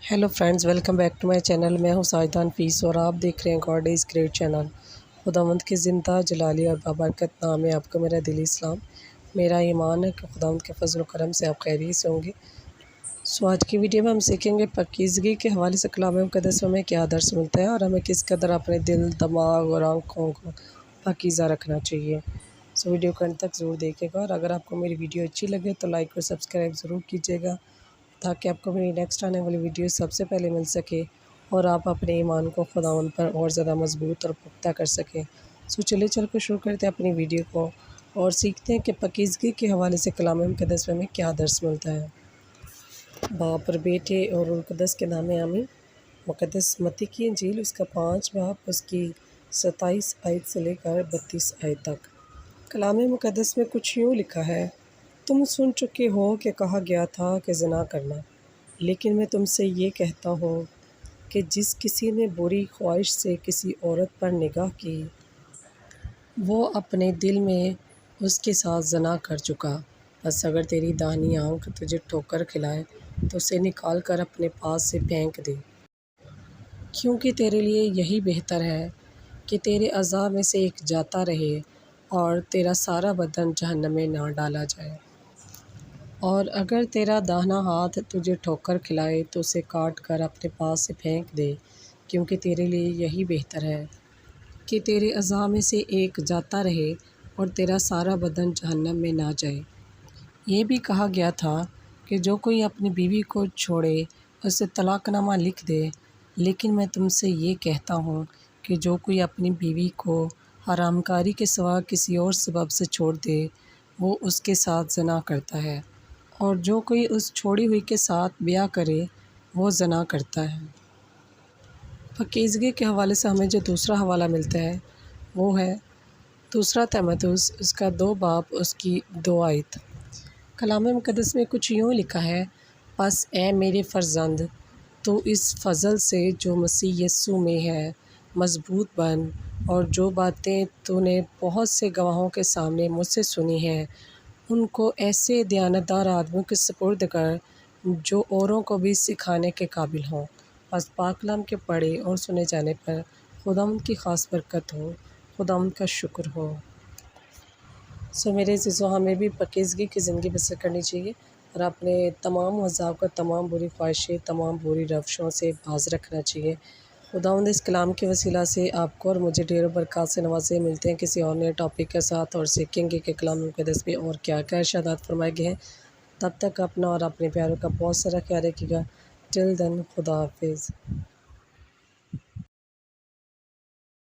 Hello friends, welcome back to my channel. मैं हूं साजिदा नफीस और आप देख रहे हैं गॉड इज़ ग्रेट चैनल। खुदावंद की ज़िंदा जलाली और बाबरकत नाम है आपको मेरा दिली इस्लाम। मेरा ईमान है कि खुदावंद के फजल करम से आप खैरियत से होंगे। आज की वीडियो में हम सीखेंगे पाकीज़गी के हवाले से कलाम मुक़द्दस में क्या दर्स मिलता है और हमें किस कदर अपने दिल, दिमाग और आँखों को पाकीज़ा रखना चाहिए। वीडियो को अंत तक ज़रूर देखेगा और अगर आपको मेरी वीडियो अच्छी लगे तो लाइक और सब्सक्राइब ज़रूर कीजिएगा ताकि आपको मेरी नेक्स्ट आने वाली वीडियो सबसे पहले मिल सके और आप अपने ईमान को खुदावंद पर और ज़्यादा मजबूत और पुख्ता कर सकें। चलिए चल कर शुरू करते हैं अपनी वीडियो को और सीखते हैं कि पाकीज़गी के हवाले से कलाम मुक़द्दस में हमें क्या दर्स मिलता है। बाप और बेटे और रूह कुद्दस के नाम आमीन। मुक़द्दस मत्ती की इंजील उसका 5 बाब उसकी 27 आयत से लेकर 32 आयत तक। कलाम मुक़द्दस में कुछ यूँ लिखा है, तुम सुन चुके हो कि कहा गया था कि ज़िना करना, लेकिन मैं तुमसे ये कहता हूँ कि जिस किसी ने बुरी ख्वाहिश से किसी औरत पर निगाह की, वो अपने दिल में उसके साथ ज़िना कर चुका। बस अगर तेरी दाहिनी आँख तुझे ठोकर खिलाए तो उसे निकाल कर अपने पास से फेंक दे, क्योंकि तेरे लिए यही बेहतर है कि तेरे अज़ा में से एक जाता रहे और तेरा सारा बदन जहन्नम में ना डाला जाए। और अगर तेरा दाहिना हाथ तुझे ठोकर खिलाए तो उसे काट कर अपने पास से फेंक दे, क्योंकि तेरे लिए यही बेहतर है कि तेरे अज़ा में से एक जाता रहे और तेरा सारा बदन जहन्नम में ना जाए। ये भी कहा गया था कि जो कोई अपनी बीवी को छोड़े उसे तलाक़नामा लिख दे, लेकिन मैं तुमसे ये कहता हूँ कि जो कोई अपनी बीवी को हरामकारी के सिवा किसी और सबब से छोड़ दे, वो उसके साथ ज़िना करता है, और जो कोई उस छोड़ी हुई के साथ ब्याह करे वो ज़िना करता है। पाकीज़गी के हवाले से हमें जो दूसरा हवाला मिलता है वो है दूसरा तीमुथियुस उसका 2 बाब उसकी 2 आयत। कलाम मुक़द्दस में कुछ यूँ लिखा है, बस ए मेरे फ़र्जंद, तो इस फ़ज़ल से जो मसीह यस्सू में है मज़बूत बन, और जो बातें तूने बहुत से गवाहों के सामने मुझसे सुनी हैं उनको ऐसे दयानतदार आदमियों के सुपुर्द कर जो औरों को भी सिखाने के काबिल हों। बस पाक कलाम के पढ़े और सुने जाने पर खुदावंद की ख़ास बरकत हो, खुदावंद का शुक्र हो। मेरे अज़ीज़ों, हमें भी पाकीज़गी की ज़िंदगी बसर करनी चाहिए और अपने तमाम अज़ाब का, तमाम बुरी ख्वाहिशें, तमाम बुरी रवशों से बाज रखना चाहिए। खुदावंद इस कलाम के वसीला से आपको और मुझे ढेरों बरक़ात से नवाज़े। मिलते हैं किसी और नए टॉपिक के साथ और सीखेंगे कि कलाम मुक़द्दस में और क्या क्या इरशादात फरमाए गए हैं। तब तक अपना और अपने प्यारों का बहुत सारा ख्याल रखिएगा। टिल देन, खुदा हाफ़िज़।